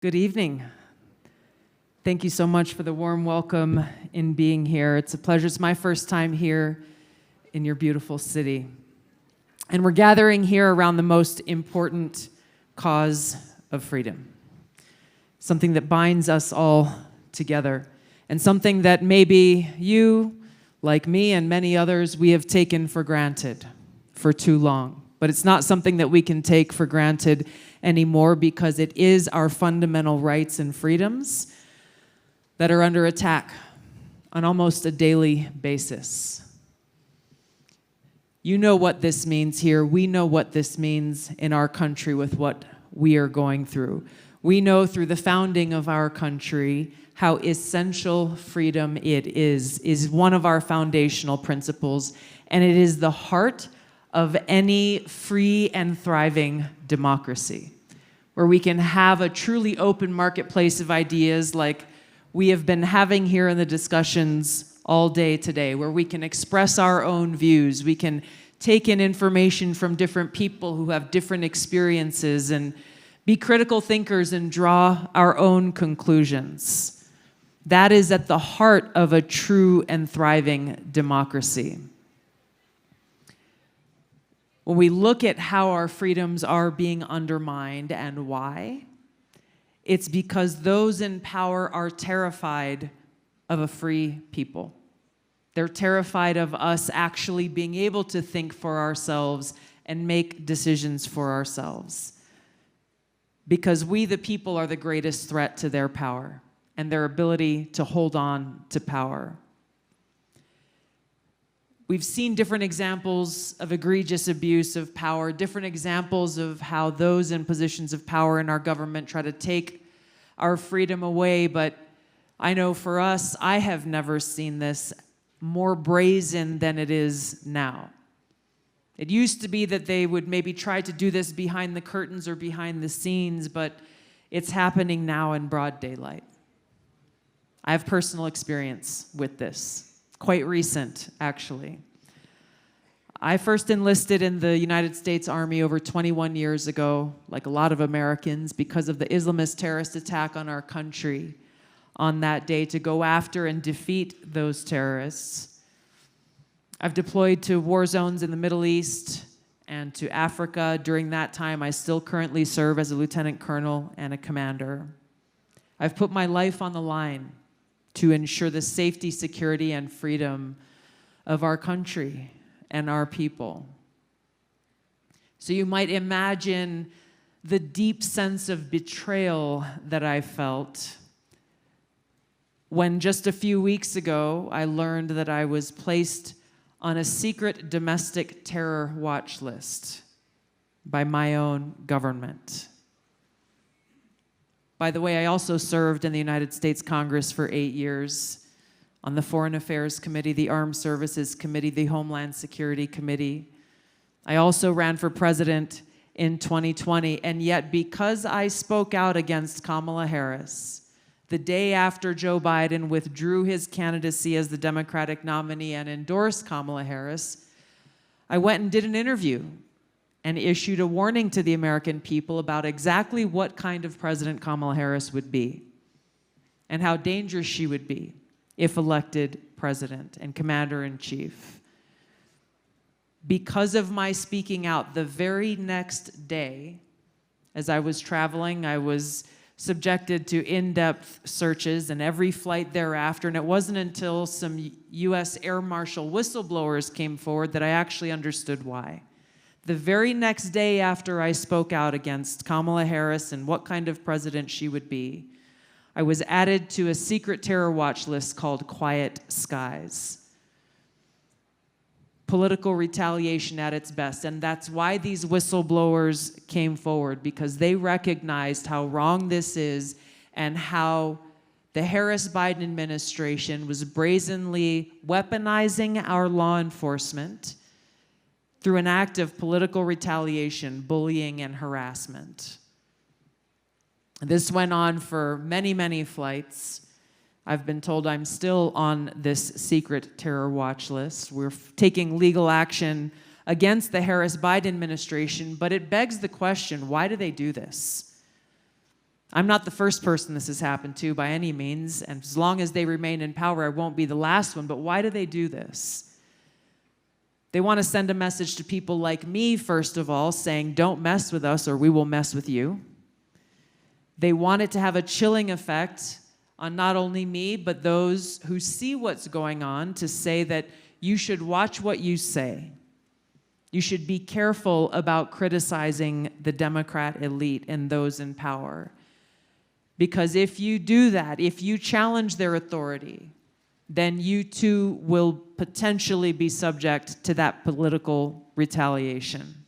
Good evening. Thank you so much for the warm welcome in being here. It's a pleasure. It's my first time here in your beautiful city. And we're gathering here around the most important cause of freedom, something that binds us all together, and something that maybe you, like me and many others, we have taken for granted for too long. But it's not something that we can take for granted anymore because it is our fundamental rights and freedoms that are under attack on almost a daily basis. You know what this means here. We know what this means in our country with what we are going through. We know through the founding of our country how essential freedom it is one of our foundational principles, and it is the heart of any free and thriving democracy, where we can have a truly open marketplace of ideas like we have been having here in the discussions all day today, where we can express our own views, we can take in information from different people who have different experiences and be critical thinkers and draw our own conclusions. That is at the heart of a true and thriving democracy. When we look at how our freedoms are being undermined and why, it's because those in power are terrified of a free people. They're terrified of us actually being able to think for ourselves and make decisions for ourselves. Because we, the people, are the greatest threat to their power and their ability to hold on to power. We've seen different examples of egregious abuse of power, different examples of how those in positions of power in our government try to take our freedom away, but I know for us, I have never seen this more brazen than it is now. It used to be that they would maybe try to do this behind the curtains or behind the scenes, but it's happening now in broad daylight. I have personal experience with this. Quite recent, actually. I first enlisted in the United States Army over 21 years ago, like a lot of Americans, because of the Islamist terrorist attack on our country on that day, to go after and defeat those terrorists. I've deployed to war zones in the Middle East and to Africa. During that time, I still currently serve as a lieutenant colonel and a commander. I've put my life on the line to ensure the safety, security, and freedom of our country and our people. So you might imagine the deep sense of betrayal that I felt when just a few weeks ago I learned that I was placed on a secret domestic terror watch list by my own government. By the way, I also served in the United States Congress for 8 years on the Foreign Affairs Committee, the Armed Services Committee, the Homeland Security Committee. I also ran for president in 2020, and yet because I spoke out against Kamala Harris the day after Joe Biden withdrew his candidacy as the Democratic nominee and endorsed Kamala Harris, I went and did an interview and issued a warning to the American people about exactly what kind of president Kamala Harris would be and how dangerous she would be if elected president and commander-in-chief. Because of my speaking out, the very next day, as I was traveling, I was subjected to in-depth searches and every flight thereafter, and it wasn't until some U.S. Air Marshal whistleblowers came forward that I actually understood why. The very next day after I spoke out against Kamala Harris and what kind of president she would be, I was added to a secret terror watch list called Quiet Skies. Political retaliation at its best, and that's why these whistleblowers came forward, because they recognized how wrong this is and how the Harris-Biden administration was brazenly weaponizing our law enforcement through an act of political retaliation, bullying, and harassment. This went on for many, many flights. I've been told I'm still on this secret terror watch list. We're taking legal action against the Harris-Biden administration, but it begs the question, why do they do this? I'm not the first person this has happened to by any means, and as long as they remain in power, I won't be the last one. But why do they do this? They want to send a message to people like me, first of all, saying, don't mess with us or we will mess with you. They want it to have a chilling effect on not only me, but those who see what's going on, to say that you should watch what you say. You should be careful about criticizing the Democrat elite and those in power. Because if you do that, if you challenge their authority, then you too will potentially be subject to that political retaliation.